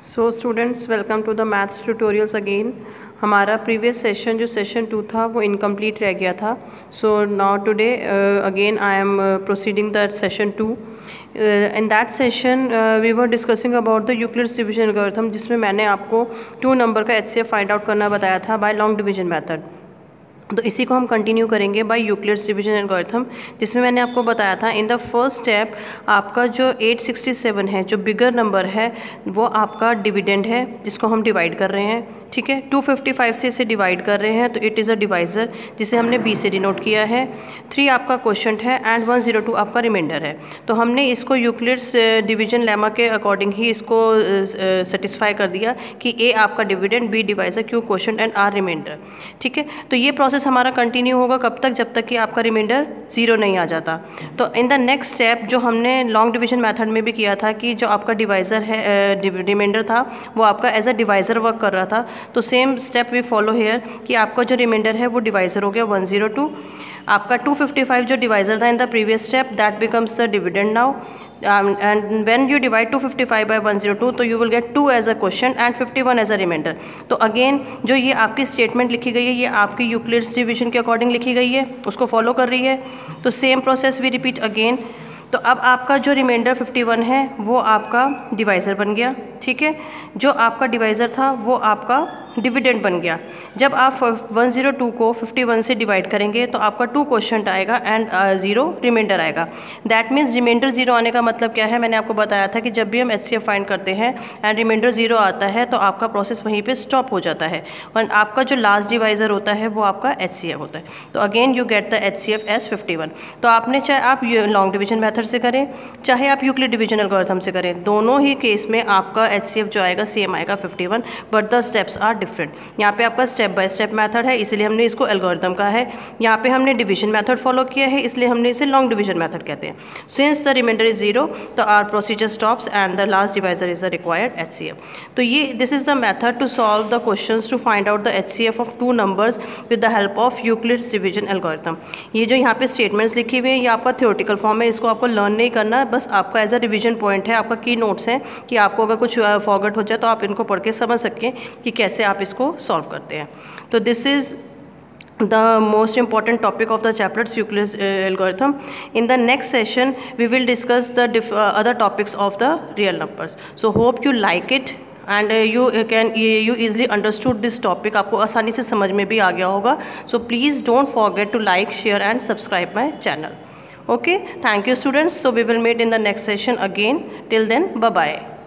So students, welcome to the maths tutorials again. हमारा previous session जो session 2 था वो इनकम्प्लीट रह गया था। So now today again I am proceeding that session 2। In that session we were discussing about the Euclid's division algorithm, जिसमें मैंने आपको 2 नंबर का HCF फाइंड आउट करना बताया था बाय लॉन्ग डिवीजन मेथड। तो इसी को हम कंटिन्यू करेंगे बाय यूक्लिड्स डिवीजन एल्गोरिथम, जिसमें मैंने आपको बताया था इन द फर्स्ट स्टेप आपका जो 867 है, जो बिगर नंबर है, वो आपका डिविडेंड है जिसको हम डिवाइड कर रहे हैं। ठीक है, 255 से इसे डिवाइड कर रहे हैं तो इट इज़ अ डिवाइज़र, जिसे हमने B से डिनोट किया है। 3 आपका क्वोशंट है एंड 102 आपका रिमाइंडर है। तो हमने इसको यूक्लिड्स डिवीजन लेमा के अकॉर्डिंग ही इसको सेटिस्फाई कर दिया कि A आपका dividend, B divisor, Q quotient and R remainder. ठीक है, तो ये प्रोसेस हमारा कंटिन्यू होगा कब तक, जब तक कि आपका रिमाइंडर 0 नहीं आ जाता। तो इन द नेक्स्ट स्टेप जो हमने लॉन्ग डिवीजन मेथड में भी किया था कि जो आपका डिवाइज़र है, रिमाइंडर था, वो आपका एज अ डिवाइज़र वर्क कर रहा था। तो same step we follow here कि आपका जो रिमाइंडर है वो डिवाइज़र हो गया 102। आपका 255 जो डिवाइज़र था in the previous step, that becomes the dividend now. And when you divide 255 by 102, तो you will get 2 as a quotient and 51 as a remainder। तो अगेन जो ये आपकी स्टेटमेंट लिखी गई है, ये आपकी यूक्लिड्स डिवीजन के अकॉर्डिंग लिखी गई है, उसको फॉलो कर रही है। तो same process we repeat again. तो अब आपका जो रिमाइंडर 51 है वो आपका डिवाइज़र बन गया। ठीक है, जो आपका डिवाइज़र था वो आपका डिविडेंड बन गया। जब आप 102 को 51 से डिवाइड करेंगे तो आपका 2 क्वोशंट आएगा एंड 0 रिमाइंडर आएगा। दैट मीन्स रिमाइंडर 0 आने का मतलब क्या है, मैंने आपको बताया था कि जब भी हम HCF फाइंड करते हैं एंड रिमाइंडर 0 आता है तो आपका प्रोसेस वहीं पे स्टॉप हो जाता है और आपका जो लास्ट डिवाइज़र होता है वो आपका HCF होता है। तो again you get the HCF as 51। तो आपने चाहे आप लॉन्ग डिवीजन मेथड से करें, चाहे आप यूक्लिड डिवीजन एल्गोरिथम से करें, दोनों ही केस में आपका HCF जो आएगा सेम आएगा 51, but the steps are different. यहाँ पे आपका स्टेप बाय स्टेप मेथड है, इसलिए हमने इसको एल्गोरिथम कहा है। यहाँ पे हमने डिवीजन मेथड फॉलो किया है, इसलिए हमने इसे लॉन्ग डिवीजन मेथड कहते हैं। सिंस द रिमाइंडर इज 0, तो our procedure stops and the last divisor is the required HCF। तो ये this is the method to solve the questions to find out the HCF of 2 numbers with the help of Euclid's division algorithm. ये जो यहाँ पे statements लिखी हुई हैं, ये आपका थ्योरेटिकल फॉर्म है, इसको आपको लर्न नहीं करना, बस आपका एज अ रिविजन पॉइंट है, आपका की नोट्स हैं कि आपको अगर कुछ फॉरगेट हो जाए तो आप इनको पढ़ के समझ सकें कि कैसे आप इसको सॉल्व करते हैं। तो this is the most important topic of the chapter Euclid's algorithm. In the next session we will discuss the other topics of the real numbers. So hope you like it and you easily understood this topic. आपको आसानी से समझ में भी आ गया होगा. So please don't forget to like, share and subscribe my channel. Okay, thank you students. So we will meet in the next session again. Till then, bye bye.